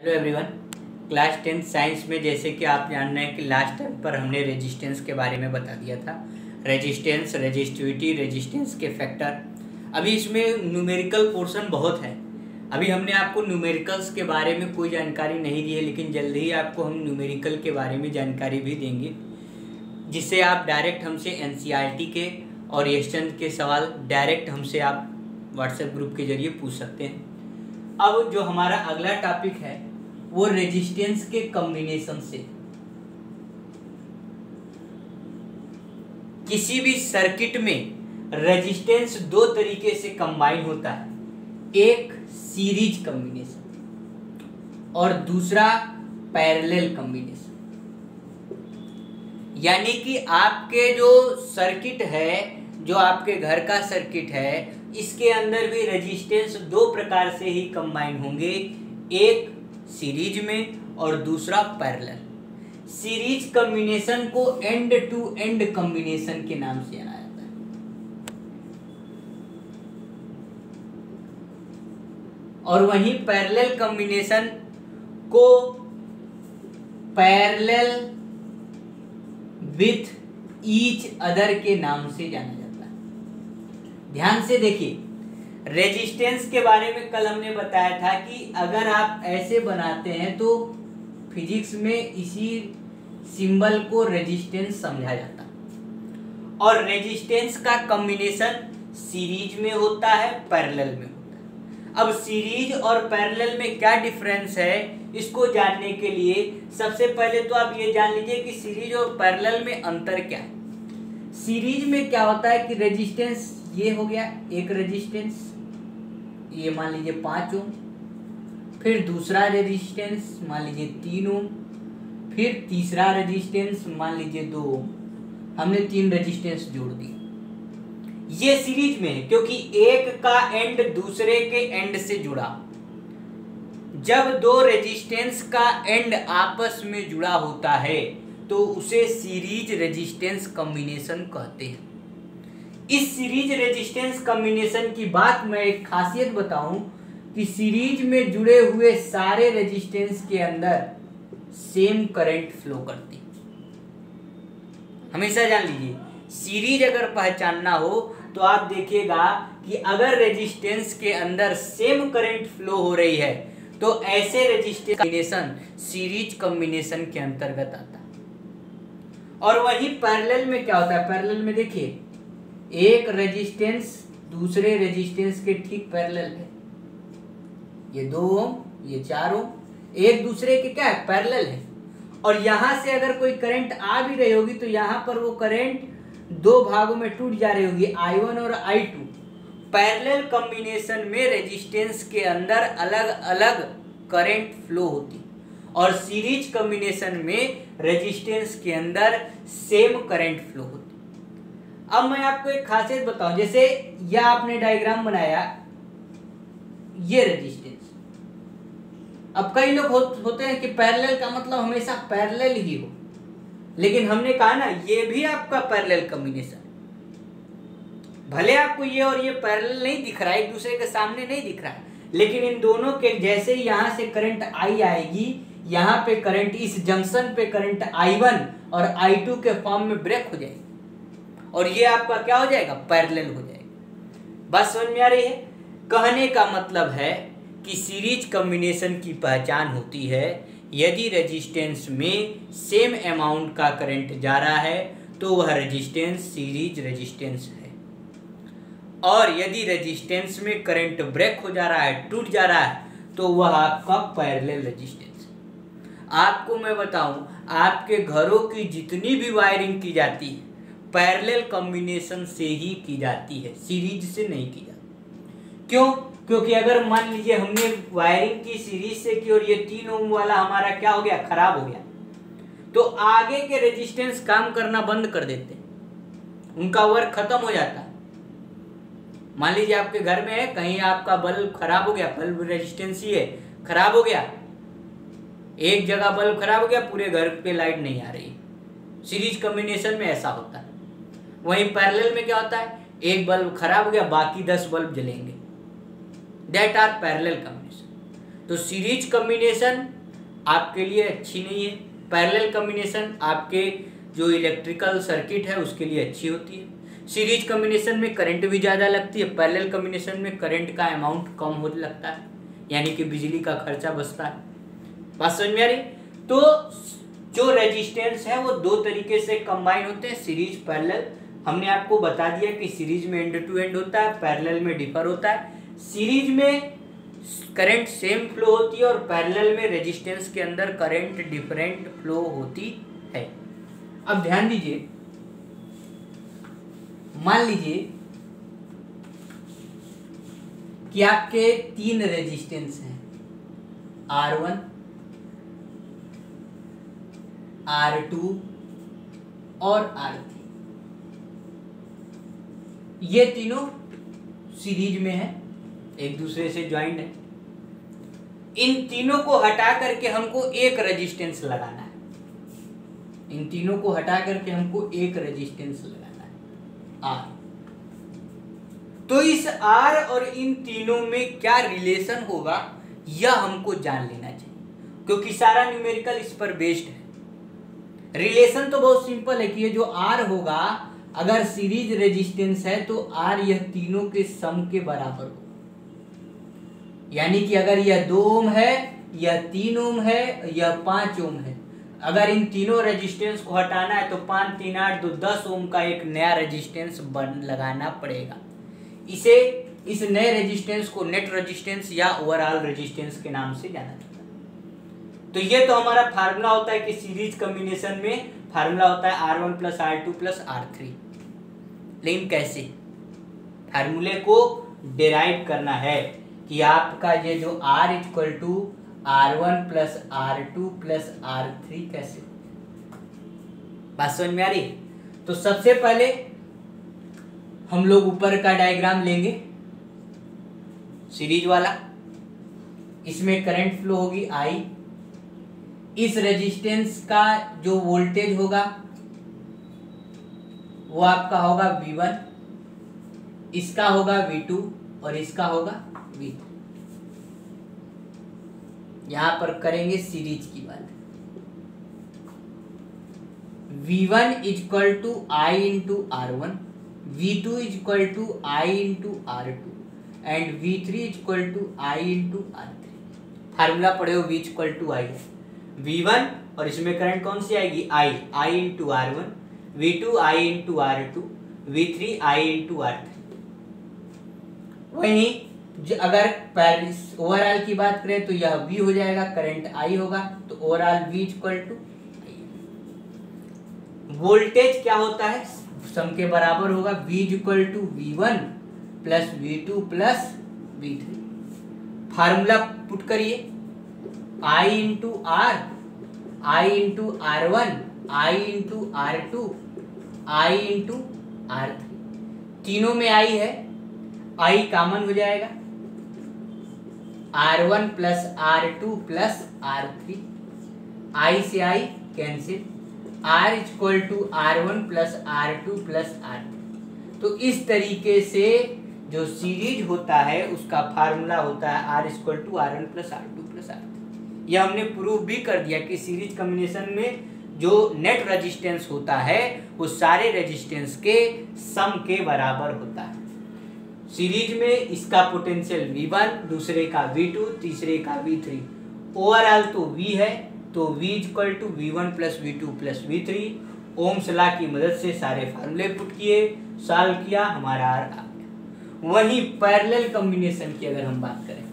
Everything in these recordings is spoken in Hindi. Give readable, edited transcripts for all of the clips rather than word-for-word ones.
Hello everyone. क्लास 10 साइंस में जैसे कि आप जान रहे हैं कि लास्ट टाइम पर हमने रेजिस्टेंस के बारे में बता दिया था। रेजिस्टेंस, रेजिस्टिविटी, रेजिस्टेंस के फैक्टर। अभी इसमें न्यूमेरिकल पोर्शन बहुत है। अभी हमने आपको न्यूमेरिकल्स के बारे में कोई जानकारी नहीं दी है, लेकिन जल्दी ही आपको हम न्यूमेरिकल के बारे में जानकारी भी देंगे, जिससे आप डायरेक्ट हमसे एनसीईआरटी के और यशचंद के सवाल डायरेक्ट हमसे आप व्हाट्सएप ग्रुप के जरिए पूछ सकते हैं। अब जो हमारा अगला टॉपिक है वो रेजिस्टेंस के कॉम्बिनेशन से। किसी भी सर्किट में रेजिस्टेंस दो तरीके से कंबाइन होता है, एक सीरीज कॉम्बिनेशन और दूसरा पैरेलल कॉम्बिनेशन। यानी कि आपके जो सर्किट है, जो आपके घर का सर्किट है, इसके अंदर भी रेजिस्टेंस दो प्रकार से ही कंबाइन होंगे, एक सीरीज में और दूसरा पैरेलल। सीरीज कॉम्बिनेशन को एंड टू एंड कॉम्बिनेशन के नाम से जाना जाता है, और वहीं पैरेलल कॉम्बिनेशन को पैरेलल विथ ईच अदर के नाम से जाना जाता है। ध्यान से देखिए, रेजिस्टेंस के बारे में कल हमने बताया था कि अगर आप ऐसे बनाते हैं तो फिजिक्स में इसी सिंबल को रेजिस्टेंस समझा जाता है। और रेजिस्टेंस का कॉम्बिनेशन सीरीज में होता है, पैरेलल में होता है। अब सीरीज और पैरेलल में क्या डिफरेंस है, इसको जानने के लिए सबसे पहले तो आप ये जान लीजिए कि सीरीज और पैरेलल में अंतर क्या है। सीरीज में क्या होता है कि रेजिस्टेंस ये हो गया एक रेजिस्टेंस, ये मान लीजिए 5 ओम, फिर दूसरा रेजिस्टेंस मान लीजिए 3 ओम, फिर तीसरा रेजिस्टेंस मान लीजिए 2 ओम। हमने 3 रेजिस्टेंस जोड़ दी। ये सीरीज में है क्योंकि एक का एंड दूसरे के एंड से जुड़ा। जब दो रेजिस्टेंस का एंड आपस में जुड़ा होता है तो उसे सीरीज रेजिस्टेंस कॉम्बिनेशन कहते हैं। इस सीरीज रेजिस्टेंस कॉम्बिनेशन की बात मैं एक खासियत बताऊं कि सीरीज में जुड़े हुए सारे रेजिस्टेंस के अंदर सेम करंट फ्लो करती। हमेशा जान लीजिए, सीरीज अगर पहचानना हो तो आप देखिएगा कि अगर रेजिस्टेंस के अंदर सेम करंट फ्लो हो रही है तो ऐसे रेजिस्टेंस कॉम्बिनेशन सीरीज कॉम्बिनेशन के अंतर्गत आता है। और वहीं पैरेलल में क्या होता है, पैरेलल में देखिए एक रेजिस्टेंस दूसरे रेजिस्टेंस के ठीक पैरेलल है। ये 2 ओम, ये 4 ओम, एक दूसरे के क्या है, पैरेलल है। और यहां से अगर कोई करंट आ भी रही होगी तो यहां पर वो करंट दो भागों में टूट जा रही होगी, I1 और I2। पैरेलल कॉम्बिनेशन में रेजिस्टेंस के अंदर अलग अलग करंट फ्लो होती, और सीरीज कॉम्बिनेशन में रेजिस्टेंस के अंदर सेम करंट फ्लो होती। अब मैं आपको एक खासियत बताऊं, जैसे यह आपने डायग्राम बनाया, ये रेजिस्टेंस। अब कई लोग होते हैं कि पैरेलल का मतलब हमेशा पैरेलल ही हो, लेकिन हमने कहा ना ये भी आपका पैरेलल कॉम्बिनेशन। भले आपको ये और ये पैरेलल नहीं दिख रहा है, एक दूसरे के सामने नहीं दिख रहा है, लेकिन इन दोनों के जैसे ही यहां से करंट I आएगी, यहां पे करंट, इस जंक्शन पे करंट I1 और I2 के फॉर्म में ब्रेक हो जाएगी, और ये आपका क्या हो जाएगा, पैरेलल हो जाएगा। बात समझ में आ रही है? कहने का मतलब है कि सीरीज कॉम्बिनेशन की पहचान होती है यदि रेजिस्टेंस में सेम अमाउंट का करंट जा रहा है तो वह रेजिस्टेंस सीरीज रेजिस्टेंस है, और यदि रेजिस्टेंस में करंट ब्रेक हो जा रहा है, टूट जा रहा है, तो वह आपका पैरेलल रेजिस्टेंस। आपको मैं बताऊं, आपके घरों की जितनी भी वायरिंग की जाती है पैरेलल कॉम्बिनेशन से ही की जाती है, सीरीज से नहीं की जाती। क्यों? क्योंकि अगर मान लीजिए हमने वायरिंग की सीरीज से की और ये 3 ओम वाला हमारा क्या हो गया, खराब हो गया, तो आगे के रेजिस्टेंस काम करना बंद कर देते, उनका वर्क खत्म हो जाता। मान लीजिए आपके घर में है, कहीं आपका बल्ब खराब हो गया, बल्ब रेजिस्टेंस ही है, खराब हो गया, एक जगह बल्ब खराब हो गया, पूरे घर पे लाइट नहीं आ रही। सीरीज कॉम्बिनेशन में ऐसा होता है। वहीं पैरेलल में क्या होता है, एक बल्ब खराब हो गया, बाकी 10 बल्ब जलेंगे। That are parallel combination. तो सीरीज कॉम्बिनेशन आपके लिए अच्छी नहीं है। पैरेलल कॉम्बिनेशन आपके जो इलेक्ट्रिकल सर्किट है उसके लिए अच्छी होती है। सीरीज कॉम्बिनेशन में करंट भी ज़्यादा लगती है, पैरेलल कॉम्बिनेशन में करंट का अमाउंट कम होने लगता है, यानी कि बिजली का खर्चा बचता है। बात समझ में आ रही? तो जो रेजिस्टेंस है वो दो तरीके से कंबाइन होते हैं, सीरीज पैरेलल। हमने आपको बता दिया कि सीरीज में एंड टू एंड होता है, पैरेलल में डिफर होता है। सीरीज में करंट सेम फ्लो होती है और पैरेलल में रेजिस्टेंस के अंदर करंट डिफरेंट फ्लो होती है। अब ध्यान दीजिए, मान लीजिए कि आपके तीन रेजिस्टेंस हैं, R1, R2 और R3। ये तीनों सीरीज में है, एक दूसरे से ज्वाइंट है। इन तीनों को हटा करके हमको एक रेजिस्टेंस लगाना है, इन तीनों को हटा करके हमको एक रेजिस्टेंस लगाना है, R। तो इस R और इन तीनों में क्या रिलेशन होगा यह हमको जान लेना चाहिए, क्योंकि सारा न्यूमेरिकल इस पर बेस्ड है। रिलेशन तो बहुत सिंपल है कि ये जो R होगा, अगर सीरीज रेजिस्टेंस है तो R यह तीनों के सम के बराबर होगा। यानी कि अगर यह 2 ओम है, यह 3 ओम है, यह 5 ओम है, अगर इन तीनों रेजिस्टेंस को हटाना है तो 5 3 8 2 10 ओम का एक नया रेजिस्टेंस लगाना पड़ेगा। इसे, इस नए रेजिस्टेंस को नेट रेजिस्टेंस या ओवरऑल रेजिस्टेंस के नाम से जाना जाता है। तो ये तो हमारा फार्मूला होता है कि सीरीज कॉम्बिनेशन में फार्मूला होता है R1 plus R2 plus R3। लेकिन कैसे फार्मूले को डिराइव करना है कि आपका ये जो R equal to R1 plus R2 plus R3 कैसे, बात समझ में आ रही? तो सबसे पहले हम लोग ऊपर का डायग्राम लेंगे, सीरीज वाला। इसमें करंट फ्लो होगी I, इस रेजिस्टेंस का जो वोल्टेज होगा वो आपका होगा V1, इसका होगा V2 और इसका होगा V3। यहां पर करेंगे सीरीज की बात। V1 equal to I into R1, V2 equal to I into R2 and V3 equal to I into R3। Formula पढ़े हो, V इक्वल टू I है V1 और इसमें करंट कौन सी आएगी I into R1, V2 I into R2, V3 I into R3। वहीं अगर ओवरऑल की बात करें तो यह V हो जाएगा, करंट I होगा, तो overall V equal to. Voltage क्या होता है, सम के बराबर होगा, V equal to V1 plus V2 plus V3। Formula put करिए, I into R, I into R1, I into R2, I into R3। तीनों में I है, I कॉमन हो जाएगा, R1 plus R2 plus R3, I से I cancel, R equal to R1 plus R2 plus R3। तो इस तरीके से जो सीरीज होता है उसका फार्मूला होता है R equal to R1 plus R2 plus R3। यह हमने प्रूव भी कर दिया कि सीरीज कॉम्बिनेशन में जो नेट रेजिस्टेंस होता है वो सारे रेजिस्टेंस के सम के बराबर होता है। सीरीज में इसका पोटेंशियल V1, दूसरे का V2, तीसरे का V3, ओवरऑल तो V है, तो V equal to V1 plus V2 plus V3। Ohm's law की मदद से सारे फार्मूले पुट किए, सॉल्व किया, हमारा R आ गया। वहीं पैरेलल कॉम्बिनेशन की अगर हम बात करें,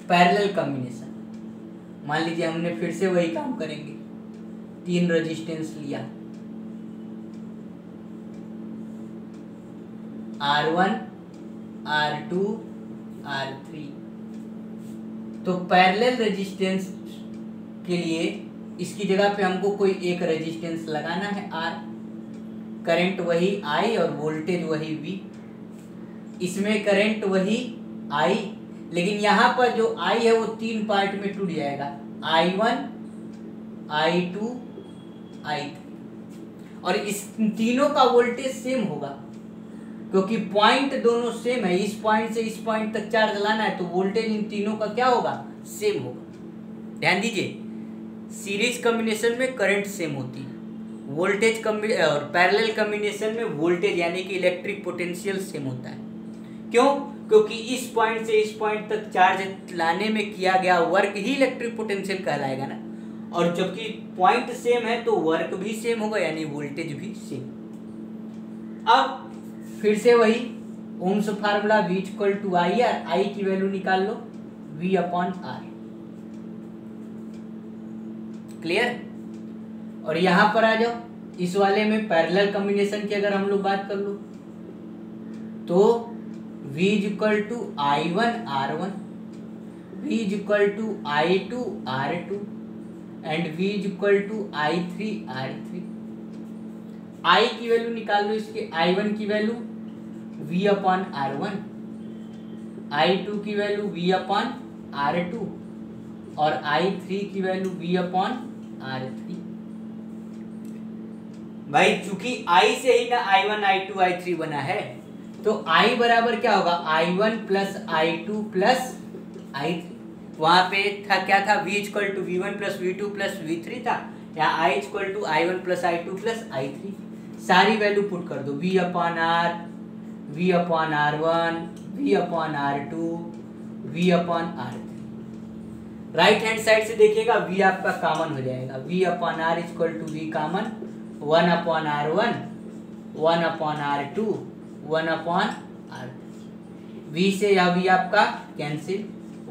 पैरेलल कॉम्बिनेशन, मान लीजिए हमने फिर से वही काम करेंगे, तीन रेजिस्टेंस लिया, R1, R2, R3। तो पैरेलल रेजिस्टेंस के लिए इसकी जगह पे हमको कोई एक रेजिस्टेंस लगाना है R, करंट वही I और वोल्टेज वही V। इसमें करंट वही I, लेकिन यहाँ पर जो I है वो तीन पार्ट में टूट जाएगा, I1, I2, I3। और इस तीनों का वोल्टेज सेम होगा, क्योंकि पॉइंट दोनों सेम है, इस पॉइंट से इस पॉइंट तक चार्ज लाना है तो वोल्टेज इन तीनों का क्या होगा, सेम होगा। ध्यान दीजिए, सीरीज कॉम्बिनेशन में करंट सेम होती है, वोल्टेज और पैरेलल कॉम्बिनेशन में वोल्टेज यानी कि इलेक्ट्रिक पोटेंशियल सेम होता है। क्यों? क्योंकि इस पॉइंट से इस पॉइंट तक चार्ज लाने में किया गया वर्क ही इलेक्ट्रिक पोटेंशियल कहलाएगा ना, और जबकि पॉइंट सेम है तो वर्क भी सेम होगा यानी वोल्टेज भी सेम। अब फिर से वही Ohm's formula V equal to I R, I की वैल्यू निकाल लो V अपॉन आर। क्लियर? और यहां पर आ जाओ, इस वाले में पैरेलल कॉम्बिनेशन की अगर हम लोग बात कर लो तो V equal to I1 R1, V equal to I2 R2 and V equal to I3 R3। I की वैल्यू निकाल लो, इसके I1 की value V upon R1, I2 की वैल्यू V अपॉन R2 और I3 की वैल्यू V अपॉन R3। भाई चूंकि I से ही ना I1 I2 I3 बना है तो I बराबर क्या होगा, I1 plus I2 plus I3। वहां पे था क्या था, V equal to V1 plus V2 plus V3 था, यहाँ I equal to I1 plus I2 plus I3। सारी वैल्यू पुट कर दो, V upon R, V upon R1, V upon R2, V upon R3। Right hand side से देखिएगा V आपका कॉमन हो जाएगा, V upon R equal to V common, 1 upon R1, 1 upon R2, 1 upon R3। V से यह V आपका cancel,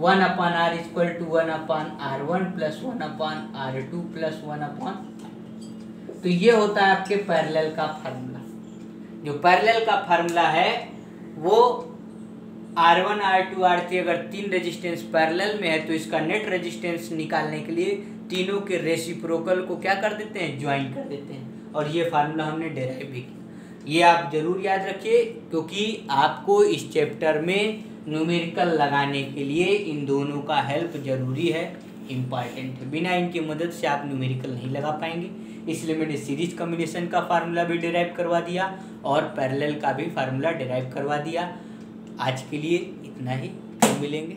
1 upon R equal to 1 upon R1 plus 1 upon R2 plus 1 upon. तो ये होता है आपके पैरेलल का फार्मूला। जो पैरेलल का फार्मूला है वो R1 R2 R3 अगर तीन रेजिस्टेंस पैरेलल में है तो इसका नेट रेजिस्टेंस निकालने के लिए तीनों के रेसिप्रोकल को क्या कर देते हैं, ज्वाइन कर देते हैं, और ये फार्मूला हमने डेराइव भी किया। ये आप जरूर याद रखिए क्योंकि आपको इस चैप्टर में न्यूमेरिकल लगाने के लिए इन दोनों का हेल्प जरूरी है, इम्पॉर्टेंट है। बिना इनकी मदद से आप न्यूमेरिकल नहीं लगा पाएंगे, इसलिए मैंने सीरीज कॉम्बिनेशन का फार्मूला भी डिराइव करवा दिया और पैरेलल का भी फार्मूला डिराइव करवा दिया। आज के लिए इतना ही, फिर मिलेंगे।